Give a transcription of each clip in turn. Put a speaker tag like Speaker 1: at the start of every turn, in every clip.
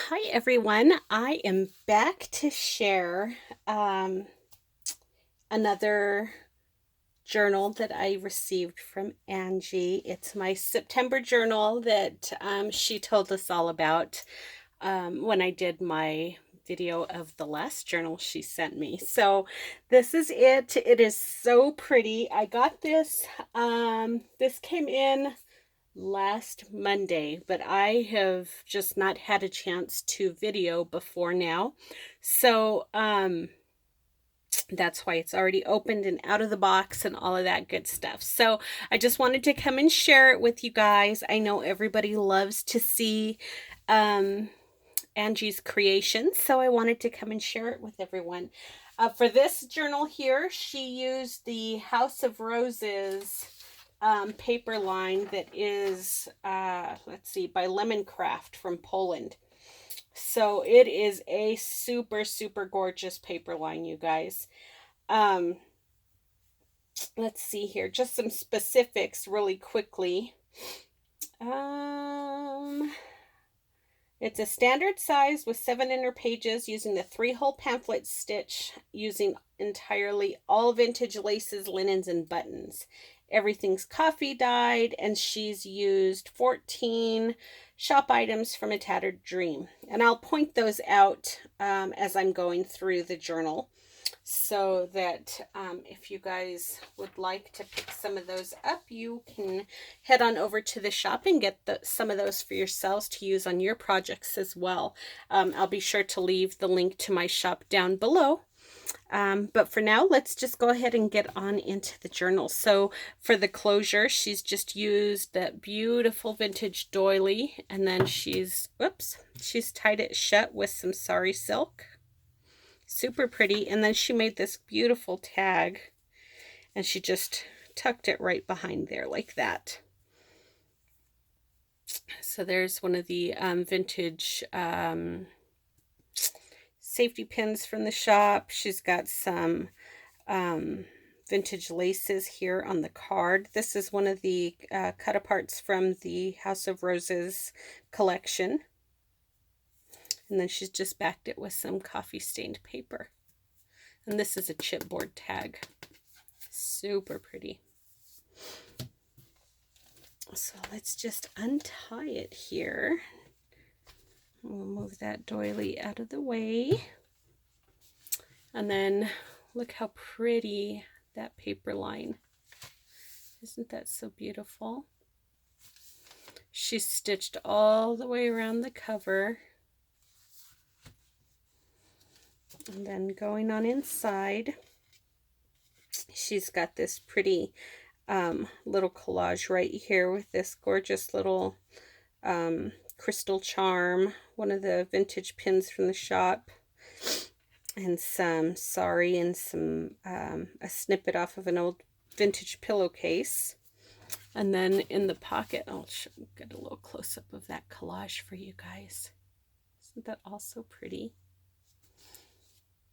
Speaker 1: Hi everyone, I am back to share another journal that I received from Angie. It's my September journal that she told us all about when I did my video of the last journal she sent me. So this is it. It is so pretty. I got this. This came in last Monday, but I have just not had a chance to video before now. So that's why it's already opened and out of the box and all of that good stuff. So I just wanted to come and share it with you guys. I know everybody loves to see Angie's creations, so I wanted to come and share it with everyone. For this journal here, she used the House of Roses paper line that is, let's see, by Lemoncraft from Poland. So it is a super, super gorgeous paper line, you guys. Let's see here, just some specifics really quickly. It's a standard size with 7 inner pages using the 3-hole pamphlet stitch, using entirely all vintage laces, linens, and buttons. Everything's coffee dyed, and she's used 14 shop items from A Tattered Dream. And I'll point those out as I'm going through the journal, so that if you guys would like to pick some of those up, you can head on over to the shop and get some of those for yourselves to use on your projects as well. I'll be sure to leave the link to my shop down below. But for now, let's just go ahead and get on into the journal. So for the closure, she's just used that beautiful vintage doily, and then she's tied it shut with some sari silk. Super pretty. And then she made this beautiful tag, and she just tucked it right behind there like that. So there's one of the vintage safety pins from the shop. She's got some vintage laces here on the card. This is one of the cut aparts from the House of Roses collection. And then she's just backed it with some coffee stained paper. And this is a chipboard tag. Super pretty. So let's just untie it here. We'll move that doily out of the way. And then look how pretty that paper line. Isn't that so beautiful? She's stitched all the way around the cover. And then going on inside, she's got this pretty little collage right here with this gorgeous little crystal charm, one of the vintage pins from the shop, and some sari and some a snippet off of an old vintage pillowcase. And then in the pocket, I'll get a little close-up of that collage for you guys. Isn't that also pretty?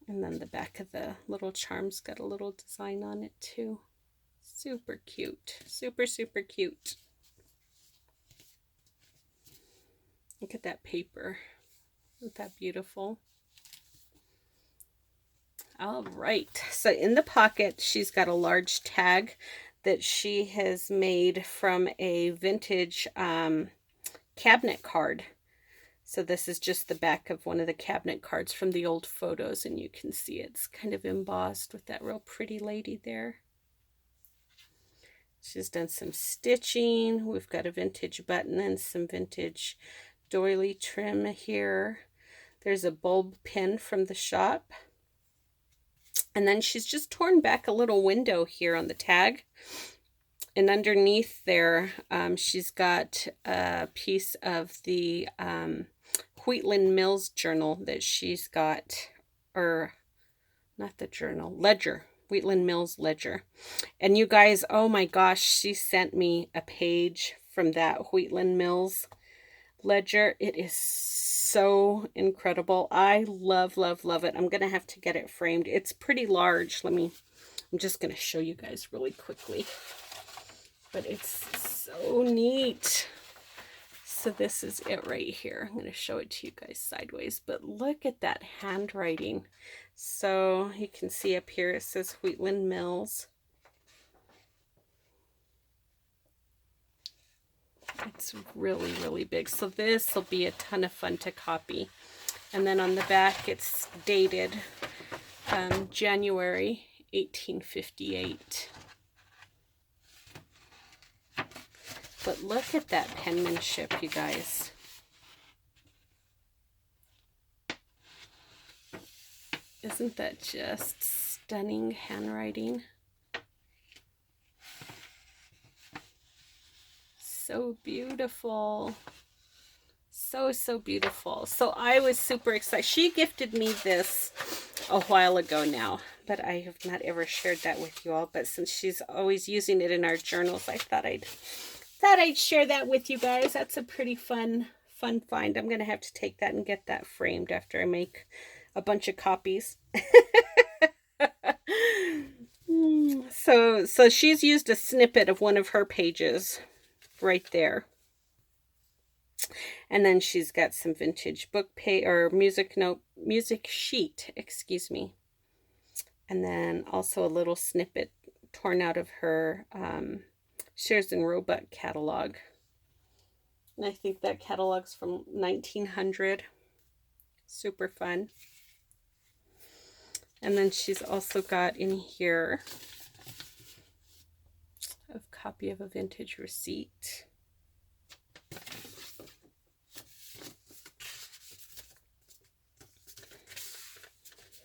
Speaker 1: And then the back of the little charm's got a little design on it too. Super cute. Super, super cute. Look at that paper. Isn't that beautiful? All right. So in the pocket, she's got a large tag that she has made from a vintage cabinet card. So this is just the back of one of the cabinet cards from the old photos, and you can see it's kind of embossed with that real pretty lady there. She's done some stitching. We've got a vintage button and some vintage doily trim here. There's a bulb pin from the shop. And then she's just torn back a little window here on the tag. And underneath there, she's got a piece of the Wheatland Mills journal that she's got, or not the journal, ledger, Wheatland Mills ledger. And you guys, oh my gosh, she sent me a page from that Wheatland Mills ledger. It is so incredible. I love, love, love it. I'm going to have to get it framed. It's pretty large. I'm just going to show you guys really quickly. But it's so neat. So this is it right here. I'm going to show it to you guys sideways, but look at that handwriting. So you can see up here it says Wheatland Mills. It's really, really big. So this will be a ton of fun to copy. And then on the back it's dated January 1858. But look at that penmanship, you guys. Isn't that just stunning handwriting? So beautiful. So beautiful. So I was super excited. She gifted me this a while ago now, but I have not ever shared that with you all. But since she's always using it in our journals, I thought I'd share that with you guys. That's a pretty fun find. I'm gonna have to take that and get that framed after I make a bunch of copies. So she's used a snippet of one of her pages right there. And then she's got some vintage book or music sheet, excuse me. And then also a little snippet torn out of her Sears and Roebuck catalog. And I think that catalog's from 1900. Super fun. And then she's also got in here a copy of a vintage receipt.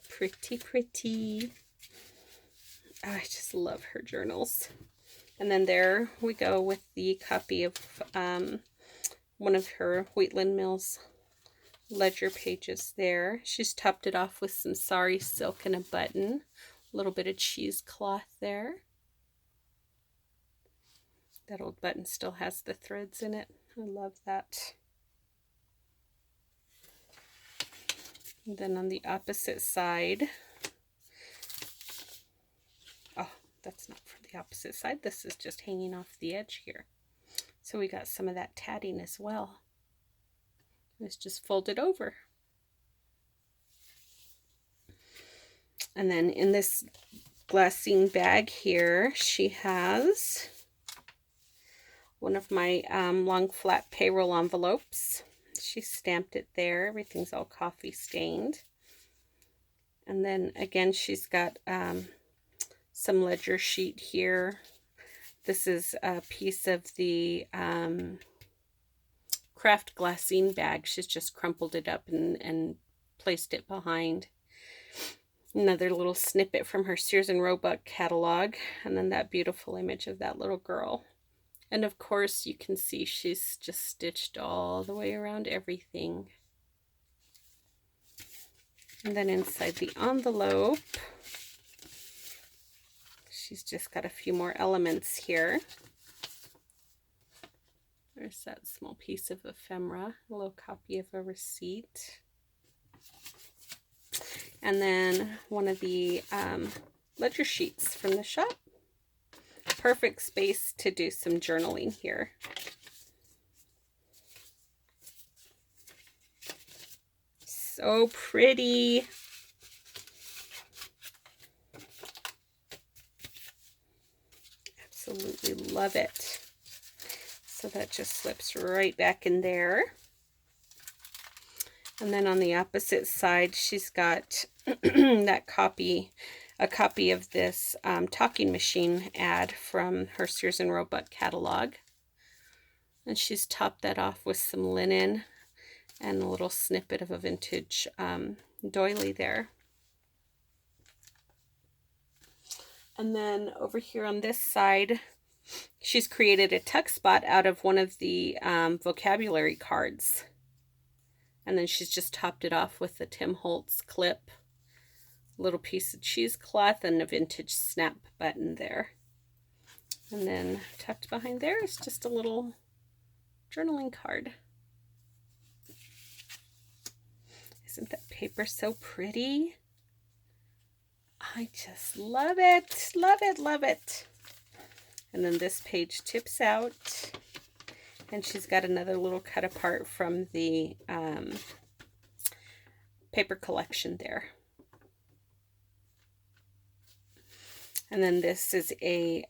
Speaker 1: Pretty. Oh, I just love her journals. And then there we go with the copy of one of her Wheatland Mills ledger pages there. She's topped it off with some sari silk and a button. A little bit of cheesecloth there. That old button still has the threads in it. I love that. And then on the opposite side, oh, that's not from the opposite side. This is just hanging off the edge here. So we got some of that tatting as well. It's just folded over. And then in this glassine bag here, she has one of my long flat payroll envelopes. She stamped it there. Everything's all coffee stained. And then again, she's got some ledger sheet here. This is a piece of the craft glassine bag. She's just crumpled it up and placed it behind. Another little snippet from her Sears and Roebuck catalog. And then that beautiful image of that little girl. And of course, you can see she's just stitched all the way around everything. And then inside the envelope, she's just got a few more elements here. There's that small piece of ephemera, a little copy of a receipt. And then one of the ledger sheets from the shop. Perfect space to do some journaling here. So pretty. Absolutely love it. So that just slips right back in there. And then on the opposite side, she's got that copy, a copy of this talking machine ad from her Sears and Roebuck catalog. And she's topped that off with some linen and a little snippet of a vintage doily there. And then over here on this side, she's created a tuck spot out of one of the vocabulary cards. And then she's just topped it off with the Tim Holtz clip, a little piece of cheesecloth, and a vintage snap button there. And then tucked behind there is just a little journaling card. Isn't that paper so pretty? I just love it, love it, love it. And then this page tips out And she's got another little cut apart from the paper collection there. And then this is a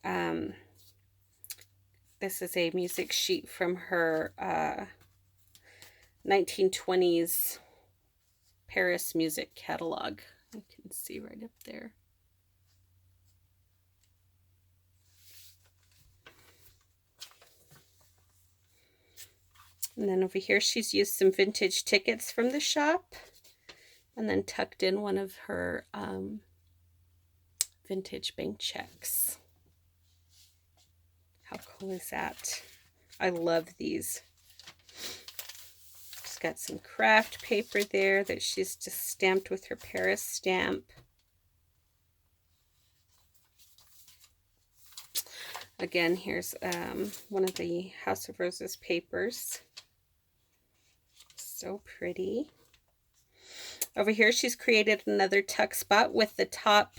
Speaker 1: music sheet from her 1920s Paris music catalog. You can see right up there. And then over here, she's used some vintage tickets from the shop and then tucked in one of her vintage bank checks. How cool is that? I love these. She's got some craft paper there that she's just stamped with her Paris stamp. Again, here's one of the House of Roses papers. So pretty. Over here, she's created another tuck spot with the top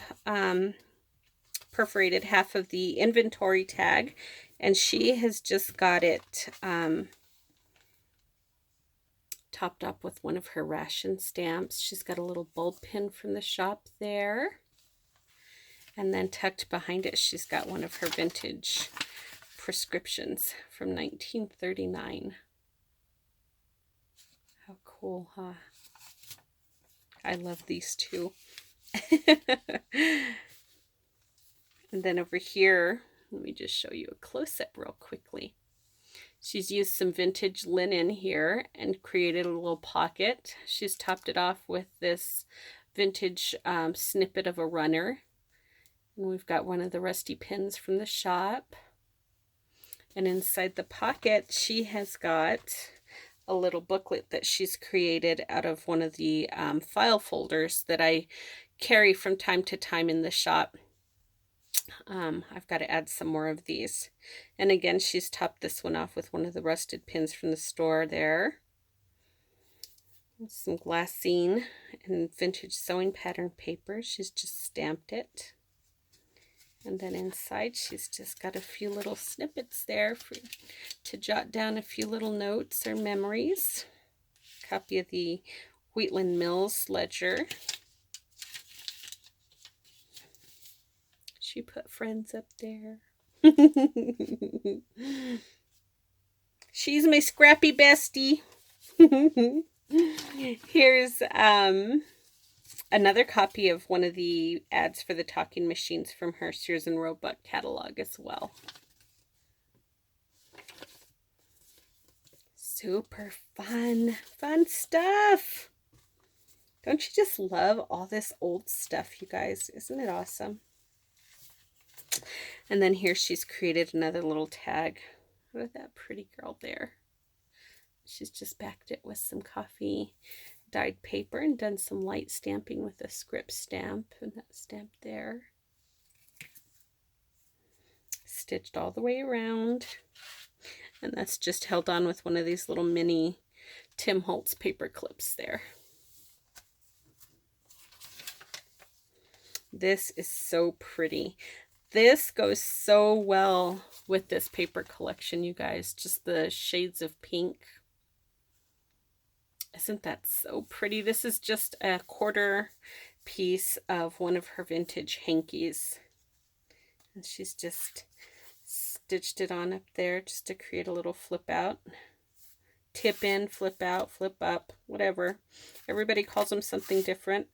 Speaker 1: perforated half of the inventory tag, and she has just got it topped up with one of her ration stamps. She's got a little bulb pin from the shop there, and then tucked behind it, she's got one of her vintage prescriptions from 1939. How cool, huh? I love these too. And then over here, let me just show you a close-up real quickly. She's used some vintage linen here and created a little pocket. She's topped it off with this vintage snippet of a runner. And we've got one of the rusty pins from the shop. And inside the pocket, she has got a little booklet that she's created out of one of the file folders that I carry from time to time in the shop. I've got to add some more of these. And again, she's topped this one off with one of the rusted pins from the store there. Some glassine and vintage sewing pattern paper. She's just stamped it. And then inside, she's just got a few little snippets there to jot down a few little notes or memories. Copy of the Wheatland Mills ledger. She put friends up there. She's my scrappy bestie. Here's another copy of one of the ads for the talking machines from her Sears and Roebuck catalog as well. Super fun stuff. Don't you just love all this old stuff, you guys? Isn't it awesome? And then here she's created another little tag with that pretty girl there. She's just backed it with some coffee dyed paper and done some light stamping with a script stamp and that stamp there. Stitched all the way around. And that's just held on with one of these little mini Tim Holtz paper clips there. This is so pretty. This goes so well with this paper collection, you guys. Just the shades of pink. Isn't that so pretty? This is just a quarter piece of one of her vintage hankies. And she's just stitched it on up there just to create a little flip out. Tip in, flip out, flip up, whatever. Everybody calls them something different.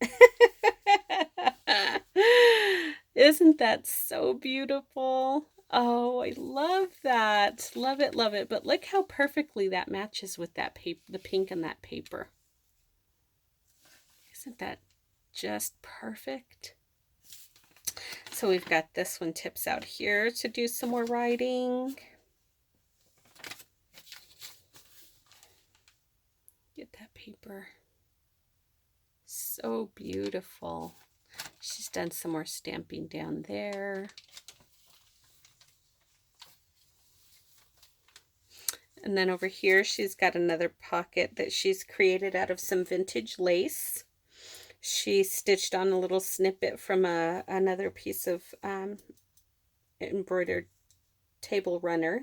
Speaker 1: Isn't that so beautiful? Oh, I love that. Love it, love it. But look how perfectly that matches with that paper, the pink in that paper. Isn't that just perfect? So we've got this one tips out here to do some more writing. Get that paper. So beautiful. She's done some more stamping down there. And then over here, she's got another pocket that she's created out of some vintage lace. She stitched on a little snippet from another piece of embroidered table runner.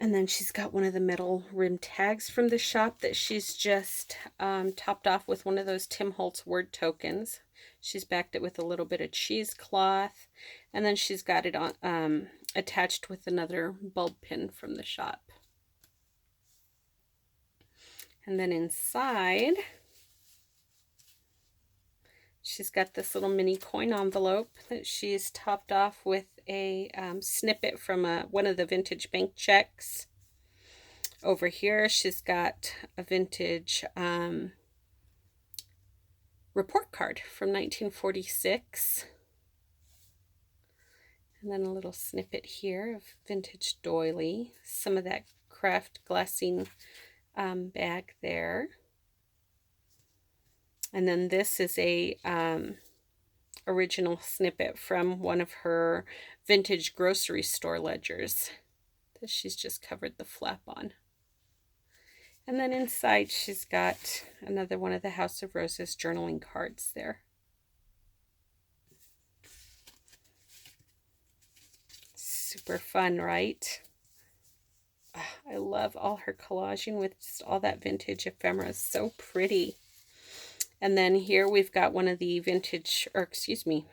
Speaker 1: And then she's got one of the metal rim tags from the shop that she's just topped off with one of those Tim Holtz word tokens. She's backed it with a little bit of cheesecloth, and then she's got it on attached with another bulb pin from the shop. And then inside, she's got this little mini coin envelope that she's topped off with a snippet from one of the vintage bank checks. Over here, she's got a vintage report card from 1946. And then a little snippet here of vintage doily. Some of that craft glassine bag there. And then this is a original snippet from one of her vintage grocery store ledgers that she's just covered the flap on. And then inside she's got another one of the House of Roses journaling cards there. Super fun, right? I love all her collaging with just all that vintage ephemera. It's so pretty. And then here we've got one of the vintage, or excuse me,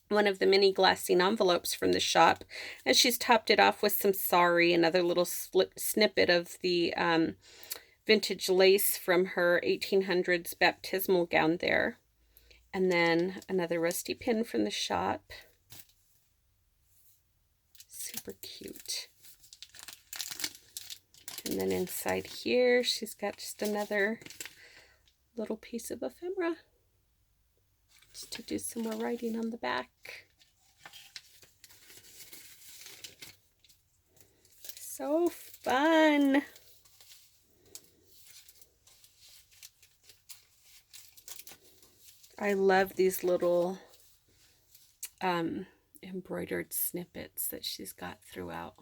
Speaker 1: one of the mini glassine envelopes from the shop. And she's topped it off with some sari, another little snippet of the vintage lace from her 1800s baptismal gown there. And then another rusty pin from the shop. Super cute. And then inside here, she's got just another little piece of ephemera just to do some more writing on the back. So fun. I love these little embroidered snippets that she's got throughout.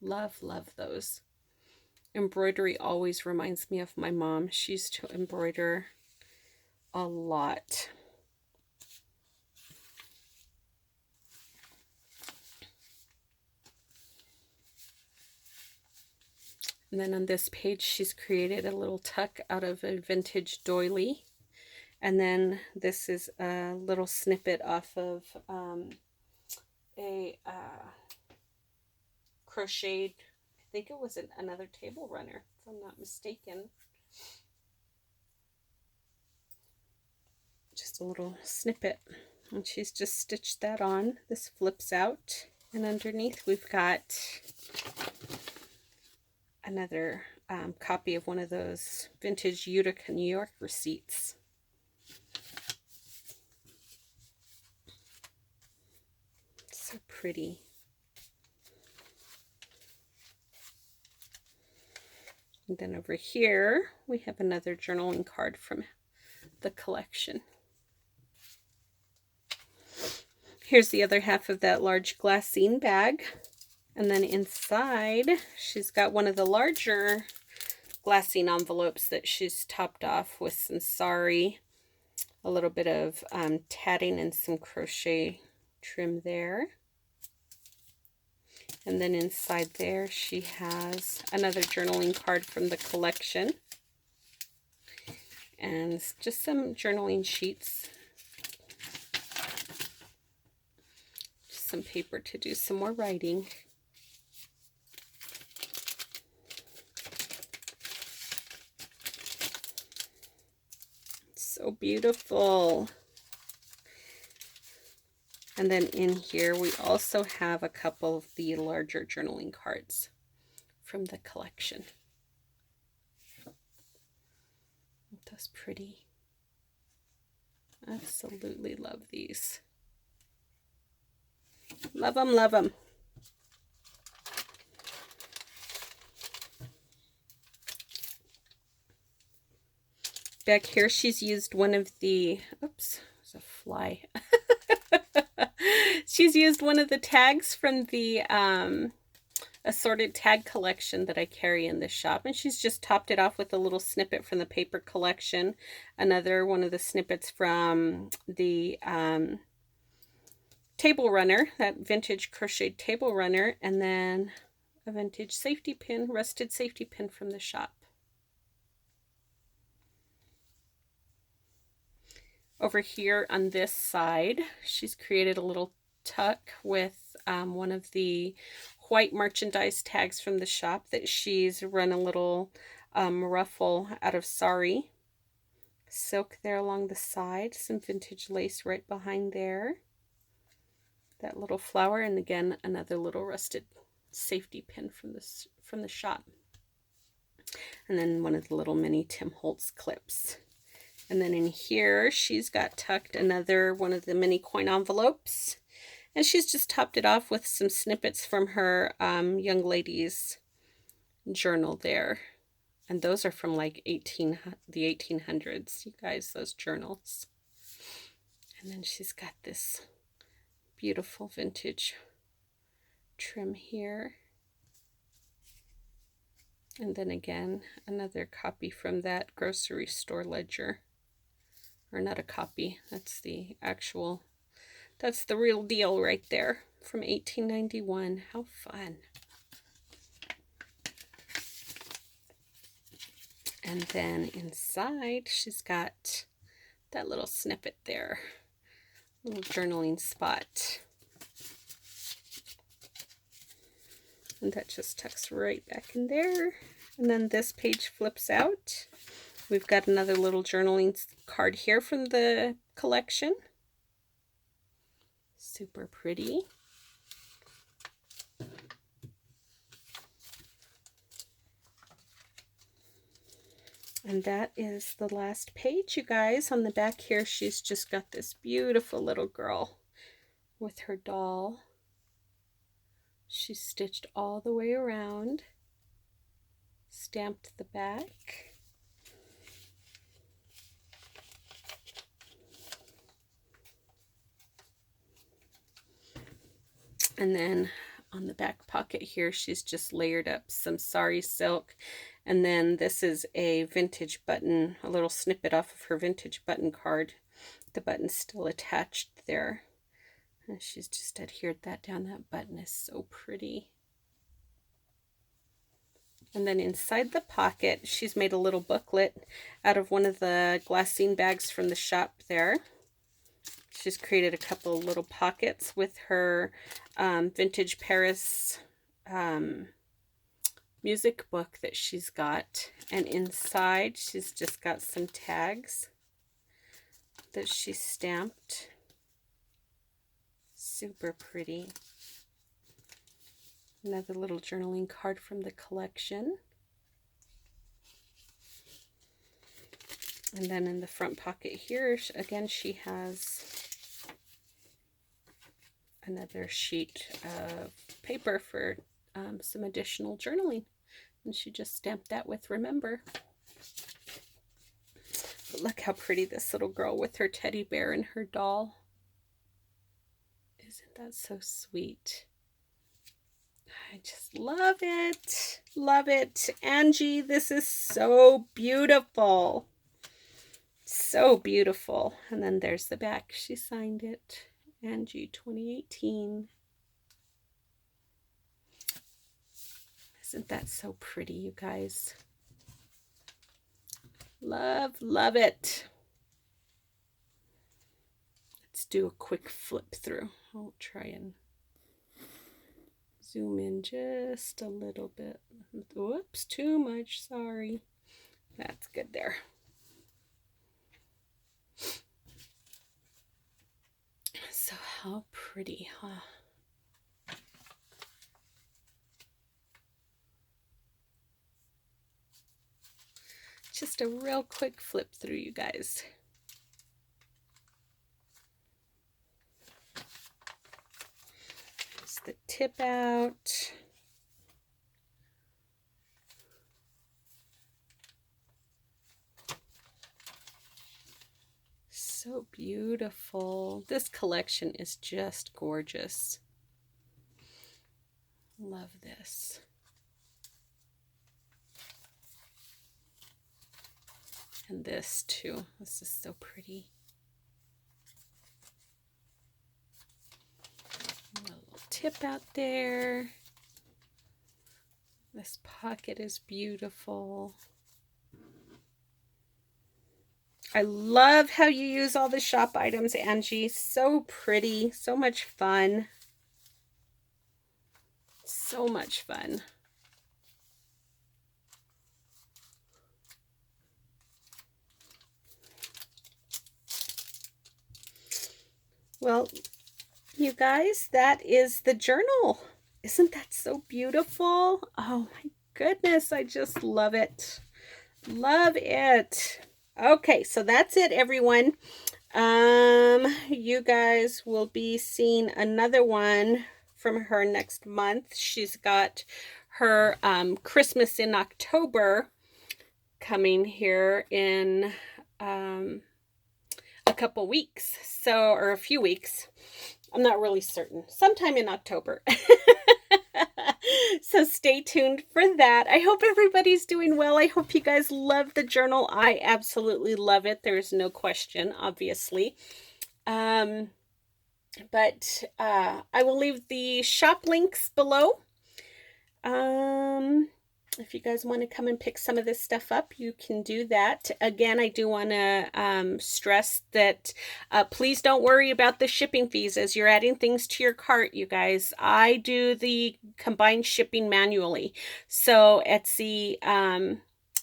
Speaker 1: Love, love those. Embroidery always reminds me of my mom. She used to embroider a lot. And then on this page, she's created a little tuck out of a vintage doily. And then this is a little snippet off of a crocheted, I think it was another table runner, if I'm not mistaken. Just a little snippet. And she's just stitched that on. This flips out. And underneath we've got another copy of one of those vintage Utica, New York receipts. So pretty. And then over here, we have another journaling card from the collection. Here's the other half of that large glassine bag. And then inside, she's got one of the larger glassine envelopes that she's topped off with some sari, a little bit of tatting and some crochet trim there. And then inside there, she has another journaling card from the collection. And just some journaling sheets. Just some paper to do some more writing. So beautiful. And then in here, we also have a couple of the larger journaling cards from the collection. Aren't those pretty? Absolutely love these. Love them, love them. Back here, she's used one of the, oops, there's a fly. She's used one of the tags from the assorted tag collection that I carry in this shop, and she's just topped it off with a little snippet from the paper collection, another one of the snippets from the table runner, that vintage crocheted table runner, and then a vintage safety pin, rusted safety pin from the shop. Over here on this side, she's created a little tuck with one of the white merchandise tags from the shop that she's run a little ruffle out of sari silk there along the side, some vintage lace right behind there, that little flower, and again another little rusted safety pin from the shop, and then one of the little mini Tim Holtz clips. And then in here she's got tucked another one of the mini coin envelopes, and she's just topped it off with some snippets from her young lady's journal there. And those are from like the 1800s, you guys, those journals. And then she's got this beautiful vintage trim here. And then again, another copy from that grocery store ledger. Or not a copy, that's the actual, that's the real deal right there from 1891. How fun. And then inside, she's got that little snippet there, little journaling spot. And that just tucks right back in there. And then this page flips out. We've got another little journaling card here from the collection. Super pretty. And that is the last page, you guys. On the back here, she's just got this beautiful little girl with her doll. She's stitched all the way around, stamped the back. And then on the back pocket here, she's just layered up some sari silk. And then this is a vintage button, a little snippet off of her vintage button card. The button's still attached there. And she's just adhered that down. That button is so pretty. And then inside the pocket, she's made a little booklet out of one of the glassine bags from the shop there. She's created a couple little pockets with her vintage Paris music book that she's got, and inside she's just got some tags that she stamped. Super pretty. Another little journaling card from the collection. And then in the front pocket here, again, she has another sheet of paper for some additional journaling. And she just stamped that with remember. But look how pretty this little girl with her teddy bear and her doll. Isn't that so sweet? I just love it. Love it. Angie, this is so beautiful. So beautiful. And then there's the back. She signed it. Angie 2018. Isn't that so pretty, you guys? Love, love it. Let's do a quick flip through. I'll try and zoom in just a little bit. Whoops, too much, sorry. That's good there. So how pretty, huh? Just a real quick flip through, you guys. There's the tip out. So beautiful. This collection is just gorgeous. Love this. And this too. This is so pretty. A little tip out there. This pocket is beautiful. I love how you use all the shop items, Angie. So pretty, so much fun. So much fun. Well, you guys, that is the journal. Isn't that so beautiful? Oh my goodness, I just love it. Love it. Okay, so that's it, everyone. You guys will be seeing another one from her next month. She's got her Christmas in October coming here in a couple weeks, so, or a few weeks. I'm not really certain. Sometime in October. So stay tuned for that. I hope everybody's doing well. I hope you guys love the journal. I absolutely love it. There's no question, obviously. But I will leave the shop links below. If you guys want to come and pick some of this stuff up, you can do that. Again, I do want to stress that please don't worry about the shipping fees as you're adding things to your cart, you guys. I do the combined shipping manually. So Etsy,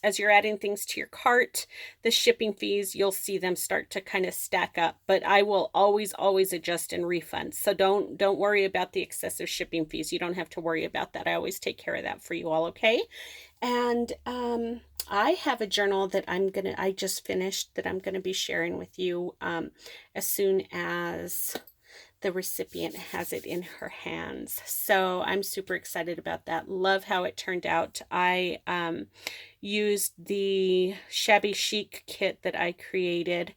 Speaker 1: as you're adding things to your cart, the shipping fees, you'll see them start to kind of stack up. But I will always adjust and refund. So don't worry about the excessive shipping fees. You don't have to worry about that. I always take care of that for you all, okay? And I have a journal that I just finished that I'm gonna be sharing with you as soon as the recipient has it in her hands. So I'm super excited about that. Love how it turned out. I used the shabby chic kit that I created.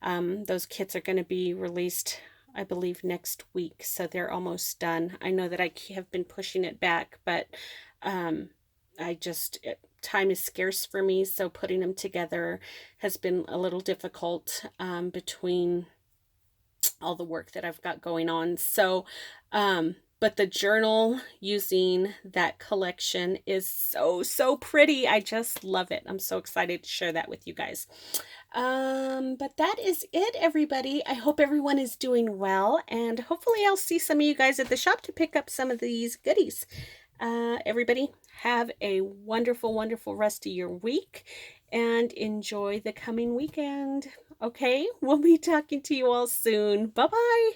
Speaker 1: Those kits are going to be released, I believe, next week, so they're almost done. I know that I have been pushing it back, but time is scarce for me, so putting them together has been a little difficult between all the work that I've got going on. So, but the journal using that collection is so pretty. I just love it. I'm so excited to share that with you guys. But that is it, everybody. I hope everyone is doing well, and hopefully I'll see some of you guys at the shop to pick up some of these goodies. Everybody have a wonderful rest of your week and enjoy the coming weekend. Okay, we'll be talking to you all soon. Bye-bye.